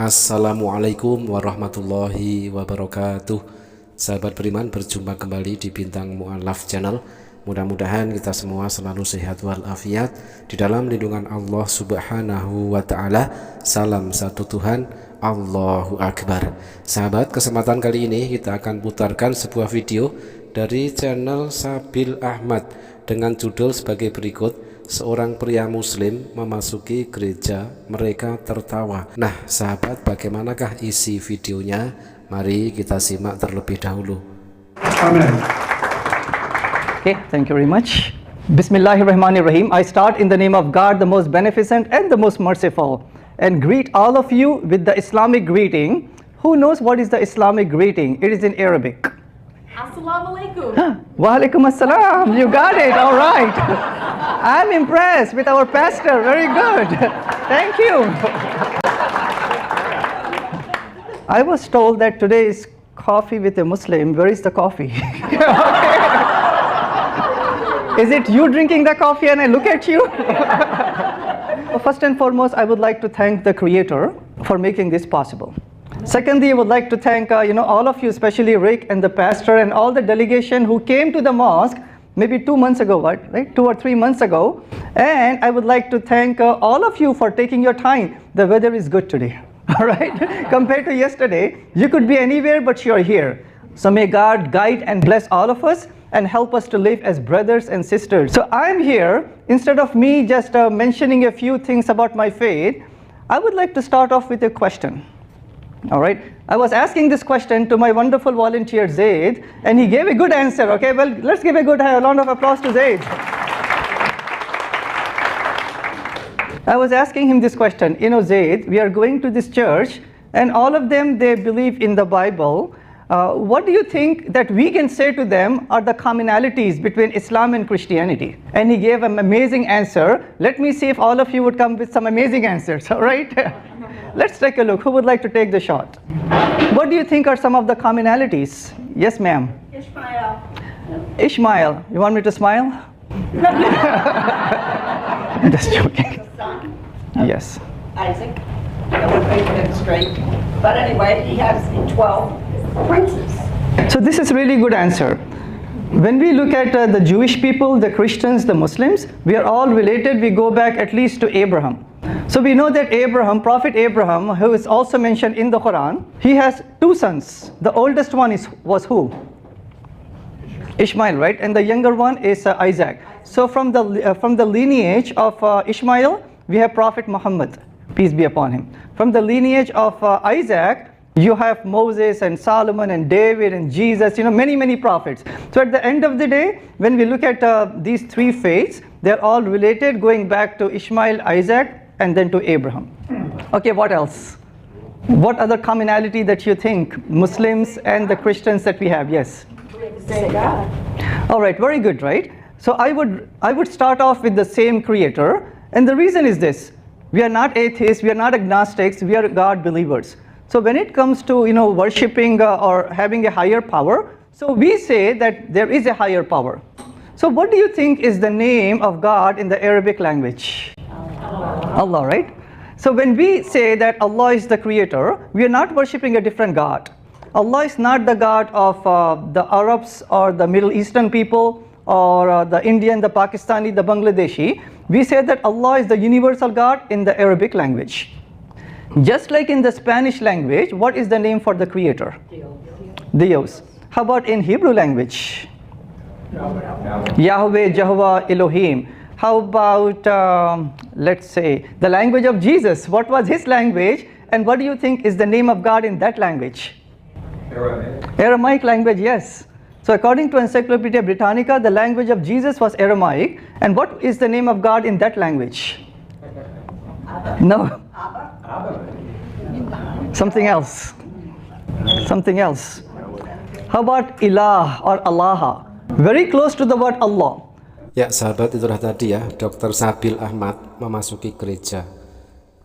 Assalamualaikum warahmatullahi wabarakatuh. Sahabat beriman, berjumpa kembali di Bintang Mu'alaf Channel. Mudah-mudahan kita semua selalu sehat walafiat di dalam lindungan Allah Subhanahu wa Ta'ala. Salam satu Tuhan, Allahu Akbar. Sahabat, kesempatan kali ini kita akan putarkan sebuah video dari channel Sabil Ahmad dengan judul sebagai berikut: seorang pria muslim memasuki gereja, mereka tertawa. Nah sahabat, bagaimanakah isi videonya? Mari kita simak terlebih dahulu. Amen. Okay, thank you very much. Bismillahirrahmanirrahim. I start in the name of God, the most beneficent and the most merciful, and greet all of you with the Islamic greeting. Who knows what is the Islamic greeting? It is in Arabic. Assalamu alaikum. Wa alaikum assalam. You got it. All right. I'm impressed with our pastor. Very good. Thank you. I was told that today is coffee with a Muslim. Where is the coffee? Is it you drinking the coffee and I look at you? First and foremost, I would like to thank the Creator for making this possible. Secondly, I would like to thank all of you, especially Rick and the pastor and all the delegation who came to the mosque maybe 2 months ago, right? 2 or 3 months ago. And I would like to thank all of you for taking your time. The weather is good today, all right? Compared to yesterday, you could be anywhere, but you're here. So may God guide and bless all of us and help us to live as brothers and sisters. So I'm here, instead of me just mentioning a few things about my faith, I would like to start off with a question. All right, I was asking this question to my wonderful volunteer Zaid, and he gave a good answer. Okay, well, let's give a good round of applause to Zaid. I was asking him this question. Zaid, we are going to this church, and all of them, they believe in the Bible. What do you think that we can say to them are the commonalities between Islam and Christianity? And he gave an amazing answer. Let me see if all of you would come with some amazing answers, all right? Let's take a look. Who would like to take the shot? What do you think are some of the commonalities? Yes, ma'am. Ishmael. Ishmael. You want me to smile? Just joking. Son. Yes. Isaac. That would make it straight. But anyway, he has 12 princes. So this is really good answer. When we look at the Jewish people, the Christians, the Muslims, we are all related. We go back at least to Abraham. So we know that Abraham, Prophet Abraham, who is also mentioned in the Quran, he has 2 sons. The oldest one was who? Ishmael, right? And the younger one is Isaac. So from the lineage of Ishmael, we have Prophet Muhammad, peace be upon him. From the lineage of Isaac, you have Moses and Solomon and David and Jesus, many prophets. So at the end of the day, when we look at these 3 faiths, they're all related, going back to Ishmael, Isaac, and then to Abraham. Okay, what else? What other commonality that you think Muslims and the Christians that we have? Yes. We have the same God. All right, very good, right? So I would start off with the same Creator, and the reason is this: we are not atheists, we are not agnostics, we are God believers. So when it comes to worshiping or having a higher power, so we say that there is a higher power. So what do you think is the name of God in the Arabic language? Allah, right? So when we say that Allah is the Creator, we are not worshipping a different God. Allah is not the God of the Arabs or the Middle Eastern people or the Indian, the Pakistani, the Bangladeshi. We say that Allah is the universal God in the Arabic language. Just like in the Spanish language, what is the name for the Creator? Dios. How about in Hebrew language? Yahweh, Jehovah, Elohim. How about, let's say, the language of Jesus? What was his language? And what do you think is the name of God in that language? Aramaic. Aramaic language, yes. So according to Encyclopedia Britannica, the language of Jesus was Aramaic. And what is the name of God in that language? No. Something else. Something else. How about Ilah or Allah? Very close to the word Allah. Ya sahabat, itulah tadi ya, Dr. Sabil Ahmad memasuki gereja,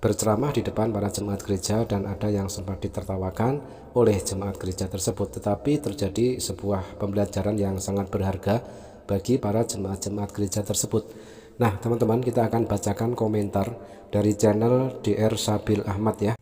berceramah di depan para jemaat gereja, dan ada yang sempat ditertawakan oleh jemaat gereja tersebut. Tetapi terjadi sebuah pembelajaran yang sangat berharga bagi para jemaat-jemaat gereja tersebut. Nah teman-teman, kita akan bacakan komentar dari channel DR Sabil Ahmad ya.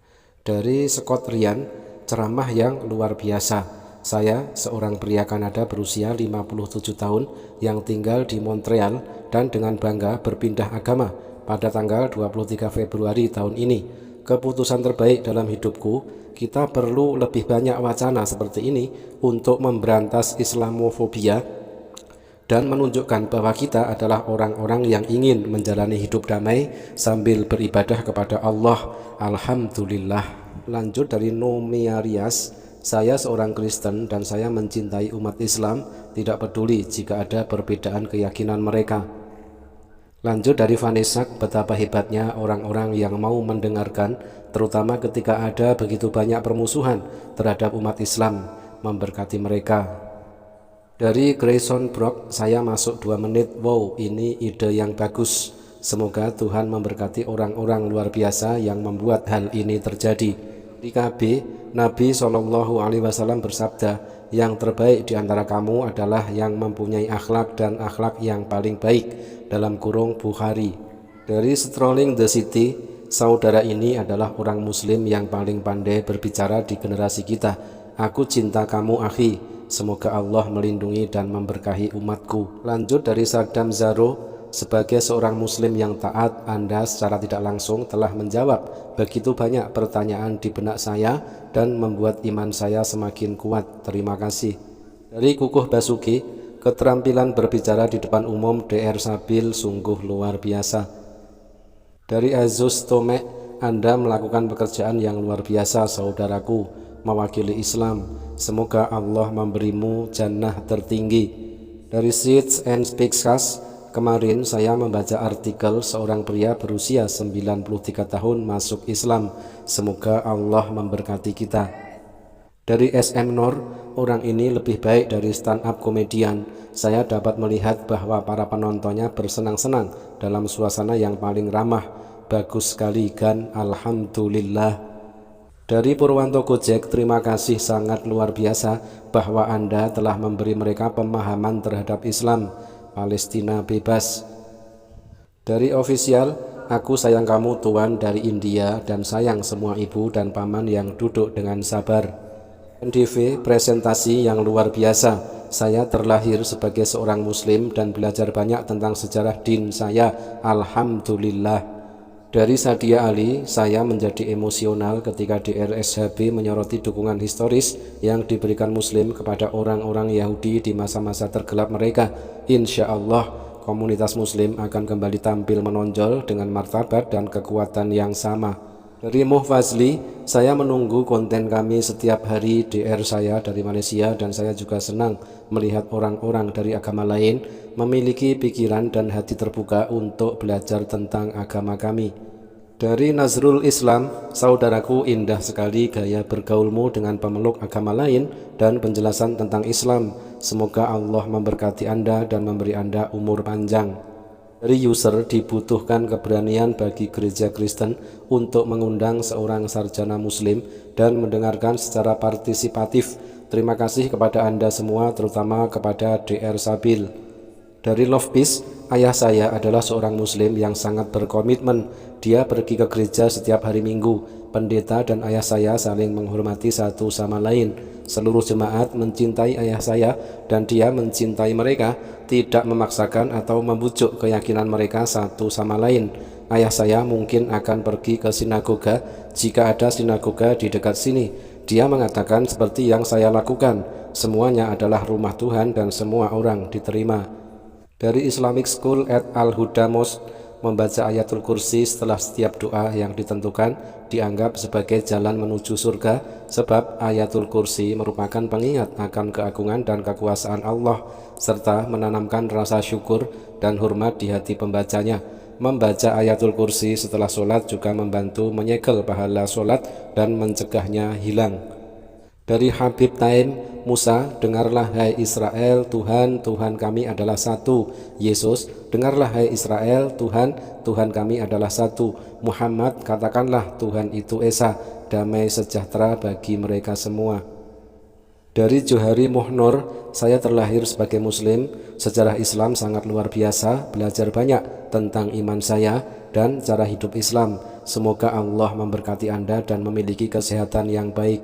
Dari Scott Ryan, ceramah yang luar biasa. Saya seorang pria Kanada berusia 57 tahun yang tinggal di Montreal dan dengan bangga berpindah agama pada tanggal 23 Februari tahun ini. Keputusan terbaik dalam hidupku, kita perlu lebih banyak wacana seperti ini untuk memberantas Islamofobia dan menunjukkan bahwa kita adalah orang-orang yang ingin menjalani hidup damai sambil beribadah kepada Allah. Alhamdulillah. Lanjut dari Nomia Rias, saya seorang Kristen dan saya mencintai umat Islam, tidak peduli jika ada perbedaan keyakinan mereka. Lanjut dari Vanessa, betapa hebatnya orang-orang yang mau mendengarkan, terutama ketika ada begitu banyak permusuhan terhadap umat Islam. Memberkati mereka. Dari Grayson Brock, saya masuk 2 menit. Wow, ini ide yang bagus. Semoga Tuhan memberkati orang-orang luar biasa yang membuat hal ini terjadi. Di KB, Nabi SAW bersabda, yang terbaik di antara kamu adalah yang mempunyai akhlak dan akhlak yang paling baik. Dalam kurung Bukhari. Dari Strolling the City, saudara ini adalah orang Muslim yang paling pandai berbicara di generasi kita. Aku cinta kamu, akhi. Semoga Allah melindungi dan memberkahi umatku. Lanjut dari Saddam Zaro, sebagai seorang Muslim yang taat, Anda secara tidak langsung telah menjawab begitu banyak pertanyaan di benak saya dan membuat iman saya semakin kuat. Terima kasih. Dari Kukuh Basuki, keterampilan berbicara di depan umum DR Sabil sungguh luar biasa. Dari Azus Tomek, Anda melakukan pekerjaan yang luar biasa, saudaraku, mewakili Islam. Semoga Allah memberimu jannah tertinggi. Dari Seeds and Speaks, kemarin saya membaca artikel seorang pria berusia 93 tahun masuk Islam. Semoga Allah memberkati kita. Dari SM Nur, orang ini lebih baik dari stand-up komedian. Saya dapat melihat bahwa para penontonnya bersenang-senang dalam suasana yang paling ramah. Bagus sekali kan, alhamdulillah. Dari Purwanto Gojek, terima kasih, sangat luar biasa bahwa Anda telah memberi mereka pemahaman terhadap Islam. Palestina bebas. Dari Official, aku sayang kamu Tuan dari India dan sayang semua ibu dan paman yang duduk dengan sabar. NDV, presentasi yang luar biasa. Saya terlahir sebagai seorang Muslim dan belajar banyak tentang sejarah din saya. Alhamdulillah. Dari Sadia Ali, saya menjadi emosional ketika DRSHB menyoroti dukungan historis yang diberikan Muslim kepada orang-orang Yahudi di masa-masa tergelap mereka. Insya Allah, komunitas Muslim akan kembali tampil menonjol dengan martabat dan kekuatan yang sama. Dari Muhfazli, saya menunggu konten kami setiap hari DR saya dari Malaysia dan saya juga senang melihat orang-orang dari agama lain memiliki pikiran dan hati terbuka untuk belajar tentang agama kami. Dari Nazrul Islam, saudaraku, indah sekali gaya bergaulmu dengan pemeluk agama lain dan penjelasan tentang Islam. Semoga Allah memberkati Anda dan memberi Anda umur panjang. Dari user, dibutuhkan keberanian bagi gereja Kristen untuk mengundang seorang sarjana Muslim dan mendengarkan secara partisipatif. Terima kasih kepada Anda semua, terutama kepada DR Sabil. Dari Love Peace, ayah saya adalah seorang Muslim yang sangat berkomitmen. Dia pergi ke gereja setiap hari Minggu. Pendeta dan ayah saya saling menghormati satu sama lain. Seluruh jemaat mencintai ayah saya dan dia mencintai mereka, tidak memaksakan atau membujuk keyakinan mereka satu sama lain. Ayah saya mungkin akan pergi ke sinagoga jika ada sinagoga di dekat sini. Dia mengatakan seperti yang saya lakukan, semuanya adalah rumah Tuhan dan semua orang diterima. Dari Islamic School at Al-Huda Mosque, membaca ayatul kursi setelah setiap doa yang ditentukan dianggap sebagai jalan menuju surga, sebab ayatul kursi merupakan pengingat akan keagungan dan kekuasaan Allah serta menanamkan rasa syukur dan hormat di hati pembacanya. Membaca ayatul kursi setelah sholat juga membantu menyegel pahala sholat dan mencegahnya hilang. Dari Habib Taim Musa, dengarlah hai Israel, Tuhan kami adalah satu. Yesus, dengarlah hai Israel, Tuhan kami adalah satu. Muhammad, katakanlah Tuhan itu Esa. Damai sejahtera bagi mereka semua. Dari Johari Muhnur, saya terlahir sebagai Muslim. Sejarah Islam sangat luar biasa, belajar banyak tentang iman saya dan cara hidup Islam. Semoga Allah memberkati Anda dan memiliki kesehatan yang baik.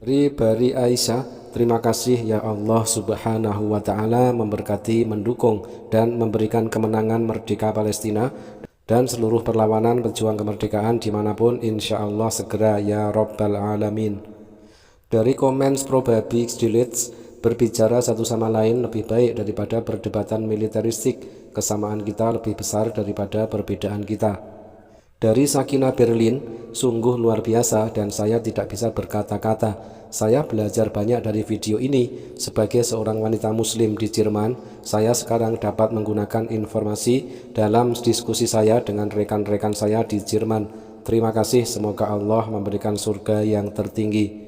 Dari Aisyah, terima kasih ya Allah Subhanahu wa Ta'ala memberkati, mendukung, dan memberikan kemenangan merdeka Palestina dan seluruh perlawanan pejuang kemerdekaan dimanapun, insya Allah segera ya Rabbal Alamin. Dari Comments Probably Deletes, berbicara satu sama lain lebih baik daripada perdebatan militeristik. Kesamaan kita lebih besar daripada perbedaan kita. Dari Sakina Berlin, sungguh luar biasa dan saya tidak bisa berkata-kata. Saya belajar banyak dari video ini. Sebagai seorang wanita muslim di Jerman, saya sekarang dapat menggunakan informasi dalam diskusi saya dengan rekan-rekan saya di Jerman. Terima kasih, semoga Allah memberikan surga yang tertinggi.